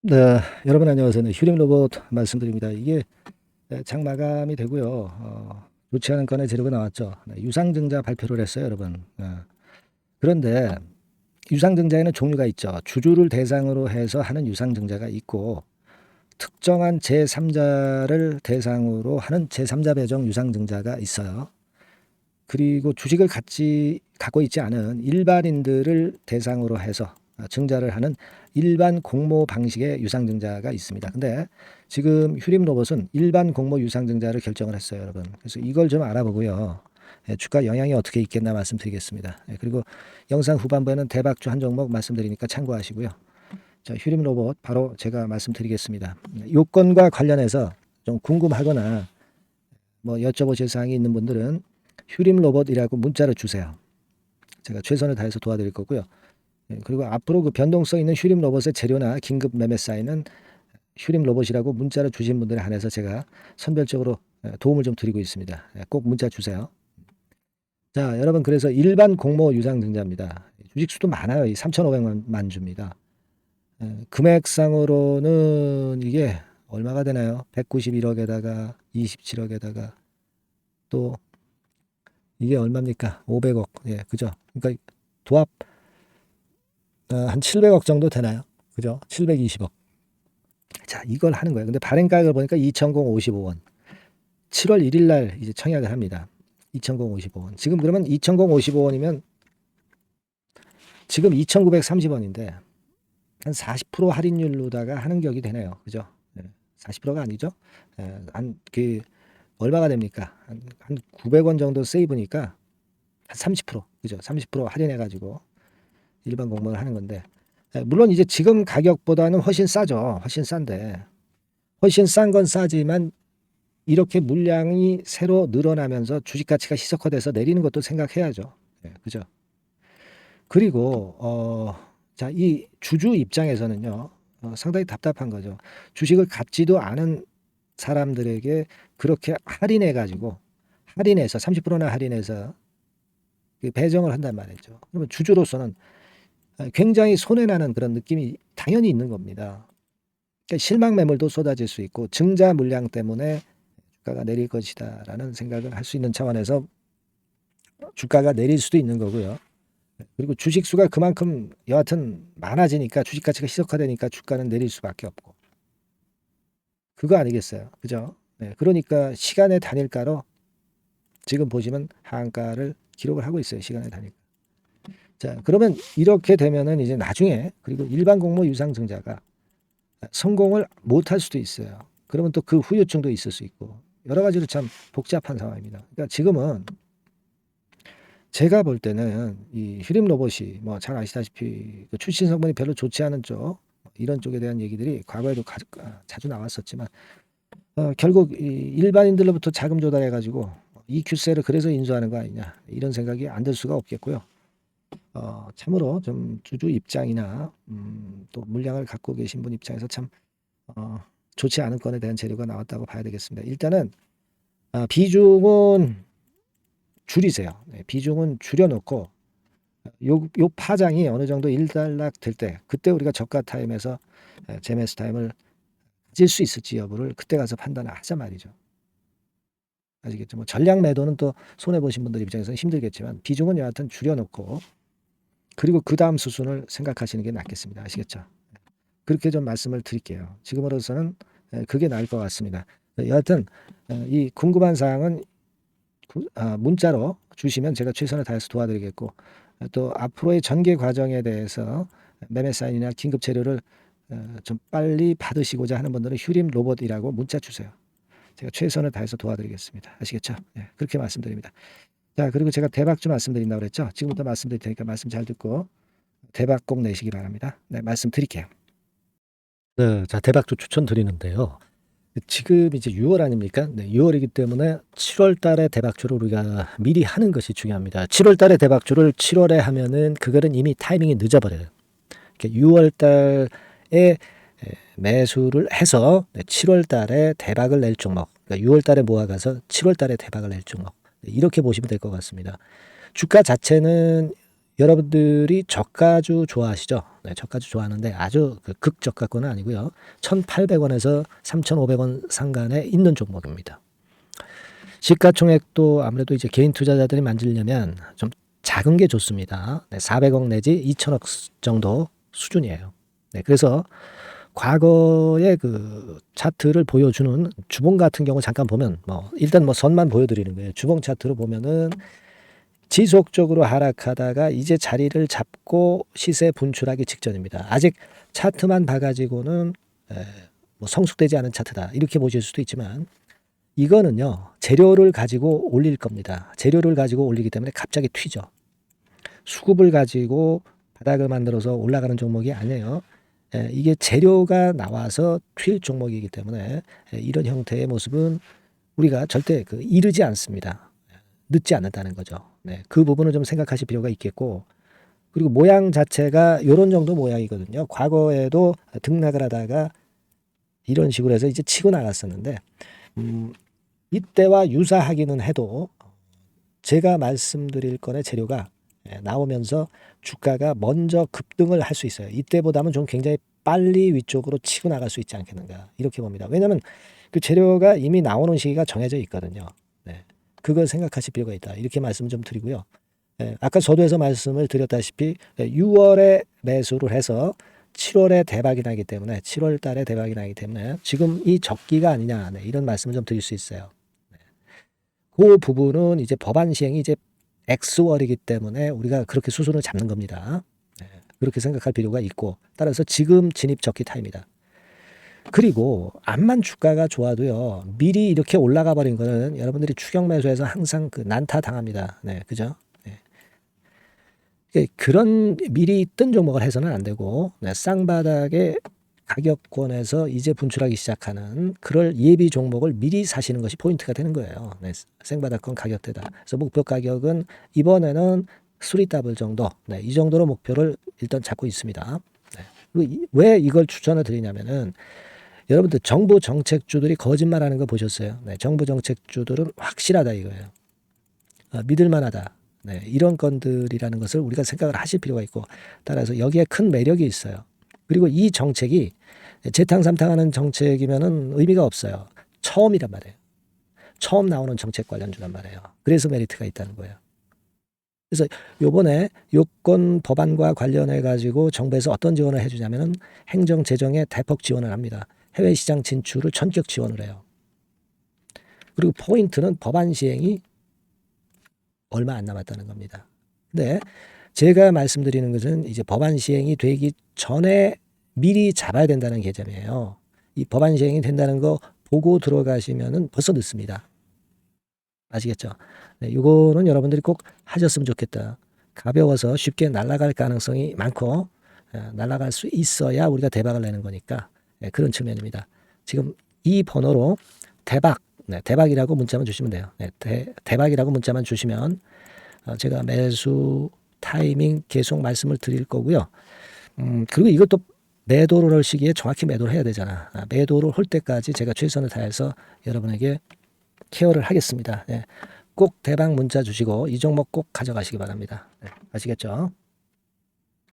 네, 여러분 안녕하세요. 네, 휴림 로봇 말씀드립니다. 이게 장 마감이 되고요. 좋지 않은 건의 재료가 나왔죠. 네, 유상증자 발표를 했어요, 여러분. 그런데 유상증자에는 종류가 있죠. 주주를 대상으로 해서 하는 유상증자가 있고, 특정한 제3자를 대상으로 하는 제3자 배정 유상증자가 있어요. 그리고 주식을 갖고 있지 않은 일반인들을 대상으로 해서 증자를 하는 일반 공모 방식의 유상증자가 있습니다. 근데 지금 휴림 로봇은 일반 공모 유상증자를 결정을 했어요, 여러분. 그래서 이걸 좀 알아보고요. 주가 영향이 어떻게 있겠나 말씀드리겠습니다. 그리고 영상 후반부에는 대박주 한 종목 말씀드리니까 참고하시고요. 자, 휴림 로봇 바로 제가 말씀드리겠습니다. 요건과 관련해서 좀 궁금하거나 뭐 여쭤보실 사항이 있는 분들은 휴림 로봇이라고 문자를 주세요. 제가 최선을 다해서 도와드릴 거고요. 그리고 앞으로 그 변동성 있는 휴림 로봇의 재료나 긴급 매매 사인은 휴림 로봇이라고 문자를 주신 분들에 한해서 제가 선별적으로 도움을 좀 드리고 있습니다. 꼭 문자 주세요. 자, 여러분, 그래서 일반 공모 유상증자입니다. 주식수도 많아요. 3,500만 주입니다. 금액상으로는 이게 얼마가 되나요? 191억에다가 27억에다가 또 이게 얼마입니까? 500억. 예, 그죠? 그러니까 도합 한 700억 정도 되나요? 그죠? 720억. 자, 이걸 하는 거예요. 근데 발행가액을 보니까 2,055원. 7월 1일 날 이제 청약을 합니다. 2,055원. 지금 그러면 2,055원이면 지금 2,930원인데 한 40% 할인율로다가 하는 격이 되네요. 그죠? 40%가 아니죠? 한 얼마가 됩니까? 한 900원 정도 세이브니까 한 30%, 그죠? 30% 할인해가지고 일반 공모를 하는 건데, 물론 이제 지금 가격보다는 훨씬 싸죠. 훨씬 싼데, 훨씬 싼 건 싸지만 이렇게 물량이 새로 늘어나면서 주식 가치가 희석화돼서 내리는 것도 생각해야죠. 그죠? 그리고 자, 이 주주 입장에서는요, 상당히 답답한 거죠. 주식을 갖지도 않은 사람들에게 그렇게 할인해서 30%나 할인해서 배정을 한단 말이죠. 그러면 주주로서는 굉장히 손해나는 그런 느낌이 당연히 있는 겁니다. 그러니까 실망 매물도 쏟아질 수 있고 증자 물량 때문에 주가가 내릴 것이다라는 생각을 할 수 있는 차원에서 주가가 내릴 수도 있는 거고요. 그리고 주식 수가 그만큼 여하튼 많아지니까 주식 가치가 희석화되니까 주가는 내릴 수밖에 없고 그거 아니겠어요, 그죠? 그러니까 시간의 단일가로 지금 보시면 하한가를 기록을 하고 있어요, 시간의 단일가. 자, 그러면 이렇게 되면은 이제 나중에 그리고 일반 공모 유상증자가 성공을 못할 수도 있어요. 그러면 또 그 후유증도 있을 수 있고 여러 가지로 참 복잡한 상황입니다. 그러니까 지금은 제가 볼 때는 이 휴림 로봇이 뭐 잘 아시다시피 그 출신 성분이 별로 좋지 않은 쪽 이런 쪽에 대한 얘기들이 과거에도 자주 나왔었지만 결국 이 일반인들로부터 자금 조달해가지고 EQ세를 그래서 인수하는 거 아니냐 이런 생각이 안 들 수가 없겠고요. 참으로 좀 주주 입장이나 또 물량을 갖고 계신 분 입장에서 참 좋지 않은 건에 대한 재료가 나왔다고 봐야 되겠습니다. 일단은 비중은 줄이세요. 비중은 줄여놓고 요 파장이 어느 정도 일단락 될 때 그때 우리가 저가 타임에서 제메스 타임을 가질 수 있을지 여부를 그때 가서 판단을 하자 말이죠. 아시겠죠? 뭐 전량 매도는 또 손해 보신 분들 입장에서는 힘들겠지만 비중은 여하튼 줄여놓고 그리고 그 다음 수순을 생각하시는 게 낫겠습니다. 아시겠죠? 그렇게 좀 말씀을 드릴게요. 지금으로서는 그게 나을 것 같습니다. 여하튼 이 궁금한 사항은 문자로 주시면 제가 최선을 다해서 도와드리겠고 또 앞으로의 전개 과정에 대해서 매매 사인이나 긴급 재료를 좀 빨리 받으시고자 하는 분들은 휴림 로봇이라고 문자 주세요. 제가 최선을 다해서 도와드리겠습니다. 아시겠죠? 그렇게 말씀드립니다. 자, 그리고 제가 대박주 말씀드린다고 그랬죠? 지금부터 말씀드릴 테니까 말씀 잘 듣고 대박 꼭 내시기 바랍니다. 네, 말씀드릴게요. 네, 자, 대박주 추천드리는데요. 지금 이제 6월 아닙니까? 네, 6월이기 때문에 7월 달에 대박주를 우리가 미리 하는 것이 중요합니다. 7월 달에 대박주를 7월에 하면은 그거는 이미 타이밍이 늦어버려요. 6월 달에 매수를 해서 7월 달에 대박을 낼 종목, 그러니까 6월 달에 모아가서 7월 달에 대박을 낼 종목, 이렇게 보시면 될 것 같습니다. 주가 자체는 여러분들이 저가주 좋아하시죠? 네, 저가주 좋아하는데 아주 그 극저가권은 아니고요. 1,800원에서 3,500원 상간에 있는 종목입니다. 시가총액도 아무래도 이제 개인 투자자들이 만지려면 좀 작은 게 좋습니다. 네, 400억 내지 2천억 정도 수준이에요. 네, 그래서 과거의 그 차트를 보여주는 주봉 같은 경우 잠깐 보면 일단 선만 보여드리는 거예요. 주봉 차트로 보면은 지속적으로 하락하다가 이제 자리를 잡고 시세 분출하기 직전입니다. 아직 차트만 봐가지고는 성숙되지 않은 차트다 이렇게 보실 수도 있지만 이거는요 재료를 가지고 올릴 겁니다. 재료를 가지고 올리기 때문에 갑자기 튀죠. 수급을 가지고 바닥을 만들어서 올라가는 종목이 아니에요. 이게 재료가 나와서 튈 종목이기 때문에 이런 형태의 모습은 우리가 절대 이르지 않습니다. 늦지 않는다는 거죠. 네, 그 부분을 좀 생각하실 필요가 있겠고, 그리고 모양 자체가 이런 정도 모양이거든요. 과거에도 등락을 하다가 이런 식으로 해서 이제 치고 나갔었는데 이때와 유사하기는 해도 제가 말씀드릴 건의 재료가 나오면서 주가가 먼저 급등을 할 수 있어요. 이때보다는 좀 굉장히 빨리 위쪽으로 치고 나갈 수 있지 않겠는가 이렇게 봅니다. 왜냐하면 그 재료가 이미 나오는 시기가 정해져 있거든요. 네. 그걸 생각하실 필요가 있다. 이렇게 말씀 좀 드리고요. 아까 서두에서 말씀을 드렸다시피 6월에 매수를 해서 7월에 대박이 나기 때문에 7월 달에 대박이 나기 때문에 지금 이 적기가 아니냐 이런 말씀을 좀 드릴 수 있어요. 그 부분은 이제 법안 시행이 이제 X월이기 때문에 우리가 그렇게 수순을 잡는 겁니다. 그렇게 생각할 필요가 있고 따라서 지금 진입 적기 타입니다. 그리고 암만 주가가 좋아도요 미리 이렇게 올라가 버린 거는 여러분들이 추격 매수해서 항상 난타 당합니다. 네, 그죠? 네. 그런 미리 뜬 종목을 해서는 안 되고 쌍바닥의 가격권에서 이제 분출하기 시작하는 그럴 예비 종목을 미리 사시는 것이 포인트가 되는 거예요. 네, 생바닥권 가격대다. 그래서 목표 가격은 이번에는 3더블 정도, 이 정도로 목표를 일단 잡고 있습니다. 그리고 왜 이걸 추천을 드리냐면은 여러분들 정부 정책주들이 거짓말하는 거 보셨어요? 네, 정부 정책주들은 확실하다 이거예요. 믿을만하다. 네, 이런 건들이라는 것을 우리가 생각을 하실 필요가 있고 따라서 여기에 큰 매력이 있어요. 그리고 이 정책이 재탕삼탕하는 정책이면은 의미가 없어요. 처음이란 말이에요. 처음 나오는 정책 관련주란 말이에요. 그래서 메리트가 있다는 거예요. 그래서 요번에 요건 법안과 관련해 가지고 정부에서 어떤 지원을 해주냐면은 행정 재정에 대폭 지원을 합니다. 해외 시장 진출을 전격 지원을 해요. 그리고 포인트는 법안 시행이 얼마 안 남았다는 겁니다. 근데 제가 말씀드리는 것은 이제 법안 시행이 되기 전에 미리 잡아야 된다는 개념이에요. 이 법안 시행이 된다는 거 보고 들어가시면은 벌써 늦습니다. 아시겠죠? 네, 이거는 여러분들이 꼭 하셨으면 좋겠다. 가벼워서 쉽게 날아갈 가능성이 많고 날아갈 수 있어야 우리가 대박을 내는 거니까 그런 측면입니다. 지금 이 번호로 대박, 대박이라고 문자만 주시면 돼요. 대박이라고 문자만 주시면 제가 매수 타이밍 계속 말씀을 드릴 거고요. 그리고 이것도 매도를 할 시기에 정확히 매도를 해야 되잖아. 매도를 할 때까지 제가 최선을 다해서 여러분에게 케어를 하겠습니다. 꼭 대박 문자 주시고 이 종목 꼭 가져가시기 바랍니다. 아시겠죠?